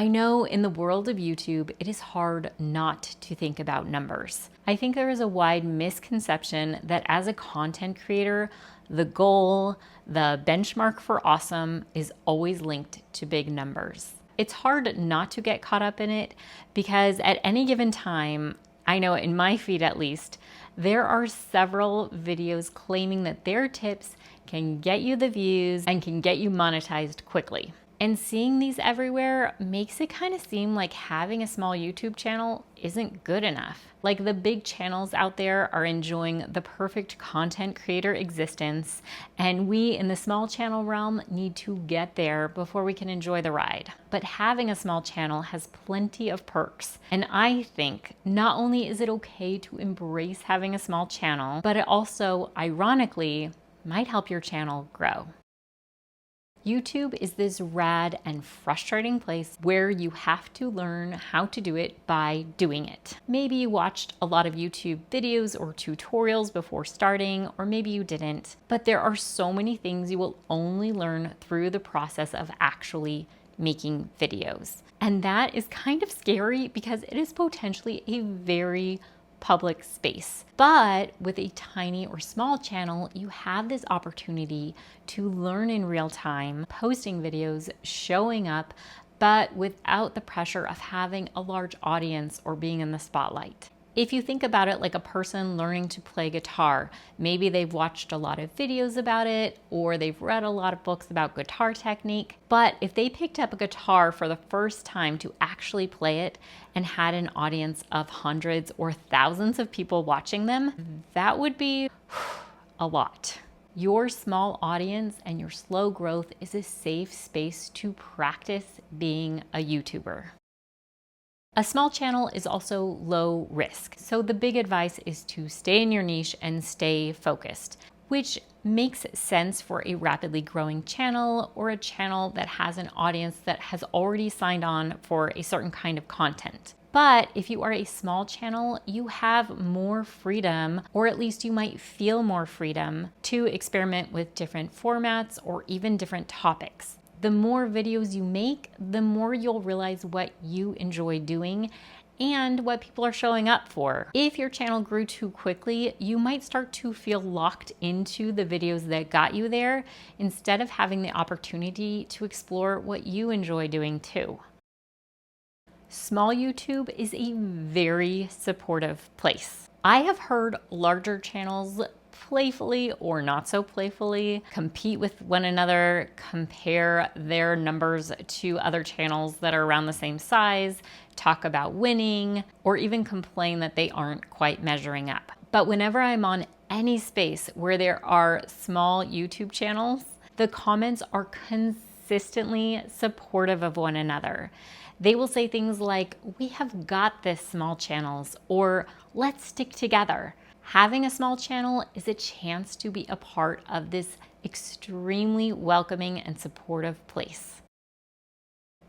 I know in the world of YouTube, it is hard not to think about numbers. I think there is a wide misconception that as a content creator, the goal, the benchmark for awesome is always linked to big numbers. It's hard not to get caught up in it because at any given time, I know in my feed at least, there are several videos claiming that their tips can get you the views and can get you monetized quickly. And seeing these everywhere makes it kind of seem like having a small YouTube channel isn't good enough. Like the big channels out there are enjoying the perfect content creator existence, and we in the small channel realm need to get there before we can enjoy the ride. But having a small channel has plenty of perks, and I think not only is it okay to embrace having a small channel, but it also, ironically, might help your channel grow. YouTube is this rad and frustrating place where you have to learn how to do it by doing it. Maybe you watched a lot of YouTube videos or tutorials before starting, or maybe you didn't, but there are so many things you will only learn through the process of actually making videos. And that is kind of scary because it is potentially a very public space. But with a tiny or small channel, you have this opportunity to learn in real time, posting videos, showing up, but without the pressure of having a large audience or being in the spotlight. If you think about it like a person learning to play guitar, maybe they've watched a lot of videos about it or they've read a lot of books about guitar technique, but if they picked up a guitar for the first time to actually play it and had an audience of hundreds or thousands of people watching them, that would be a lot. Your small audience and your slow growth is a safe space to practice being a YouTuber. A small channel is also low risk, so the big advice is to stay in your niche and stay focused, which makes sense for a rapidly growing channel or a channel that has an audience that has already signed on for a certain kind of content. But if you are a small channel, you have more freedom, or at least you might feel more freedom to experiment with different formats or even different topics. The more videos you make, the more you'll realize what you enjoy doing and what people are showing up for. If your channel grew too quickly, you might start to feel locked into the videos that got you there instead of having the opportunity to explore what you enjoy doing too. Small YouTube is a very supportive place. I have heard larger channels playfully or not so playfully compete with one another, compare their numbers to other channels that are around the same size, talk about winning, or even complain that they aren't quite measuring up. But whenever I'm on any space where there are small YouTube channels, the comments are consistently supportive of one another. They will say things like, "We have got this, small channels," or "Let's stick together." Having a small channel is a chance to be a part of this extremely welcoming and supportive place.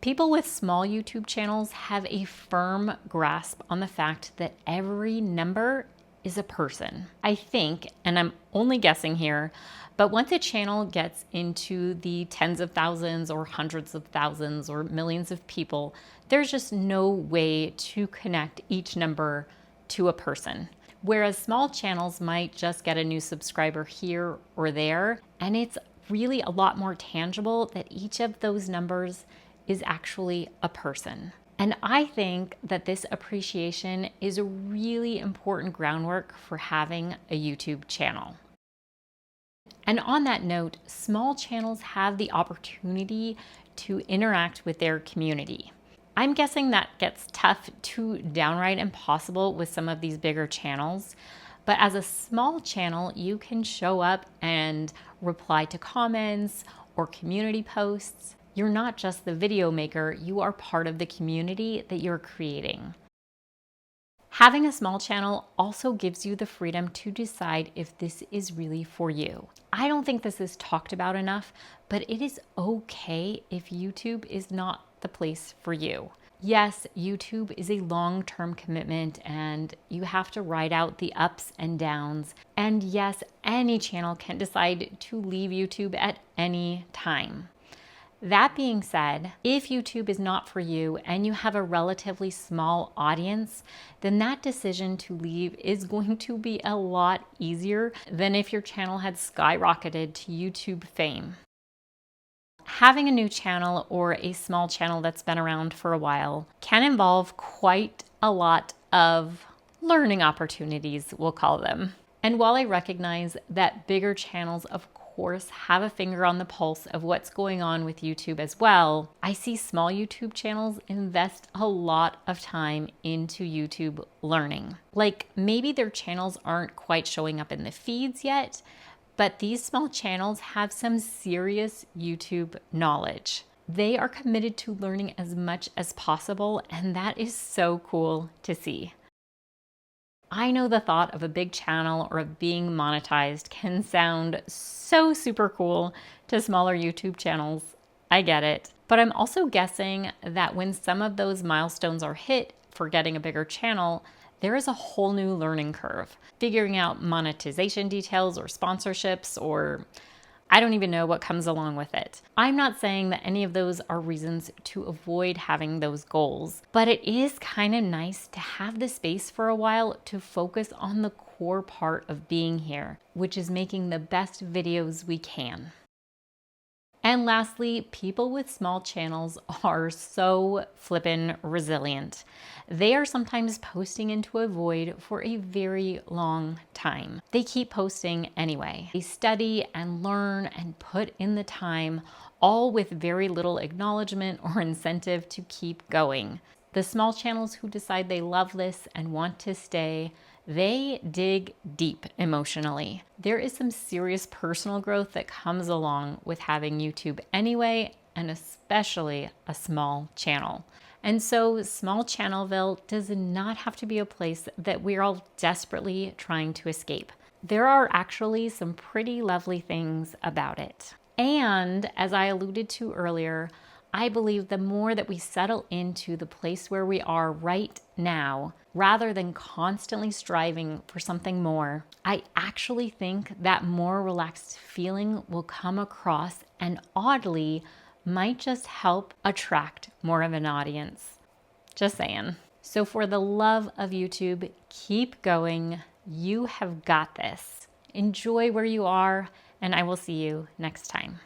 People with small YouTube channels have a firm grasp on the fact that every number is a person. I think, and I'm only guessing here, but once a channel gets into the tens of thousands or hundreds of thousands or millions of people, there's just no way to connect each number to a person. Whereas small channels might just get a new subscriber here or there, and it's really a lot more tangible that each of those numbers is actually a person. And I think that this appreciation is a really important groundwork for having a YouTube channel. And on that note, small channels have the opportunity to interact with their community. I'm guessing that gets tough to downright impossible with some of these bigger channels. But as a small channel, you can show up and reply to comments or community posts. You're not just the video maker, you are part of the community that you're creating. Having a small channel also gives you the freedom to decide if this is really for you. I don't think this is talked about enough, but it is okay if YouTube is not the place for you. Yes, YouTube is a long-term commitment and you have to ride out the ups and downs. And yes, any channel can decide to leave YouTube at any time. That being said, if YouTube is not for you and you have a relatively small audience, then that decision to leave is going to be a lot easier than if your channel had skyrocketed to YouTube fame. Having a new channel or a small channel that's been around for a while can involve quite a lot of learning opportunities, we'll call them. And while I recognize that bigger channels, of course, have a finger on the pulse of what's going on with YouTube as well, I see small YouTube channels invest a lot of time into YouTube learning. Like maybe their channels aren't quite showing up in the feeds yet, but these small channels have some serious YouTube knowledge. They are committed to learning as much as possible, and that is so cool to see. I know the thought of a big channel or of being monetized can sound so super cool to smaller YouTube channels. I get it. But I'm also guessing that when some of those milestones are hit for getting a bigger channel, there is a whole new learning curve. Figuring out monetization details or sponsorships, or I don't even know what comes along with it. I'm not saying that any of those are reasons to avoid having those goals, but it is kind of nice to have the space for a while to focus on the core part of being here, which is making the best videos we can. And lastly, people with small channels are so flippin' resilient. They are sometimes posting into a void for a very long time. They keep posting anyway. They study and learn and put in the time, all with very little acknowledgement or incentive to keep going. The small channels who decide they love this and want to stay, they dig deep emotionally. There is some serious personal growth that comes along with having YouTube anyway, and especially a small channel. And so small channelville does not have to be a place that we're all desperately trying to escape. There are actually some pretty lovely things about it. And as I alluded to earlier, I believe the more that we settle into the place where we are right now, rather than constantly striving for something more, I actually think that more relaxed feeling will come across and oddly might just help attract more of an audience. Just saying. So for the love of YouTube, keep going. You have got this. Enjoy where you are, and I will see you next time.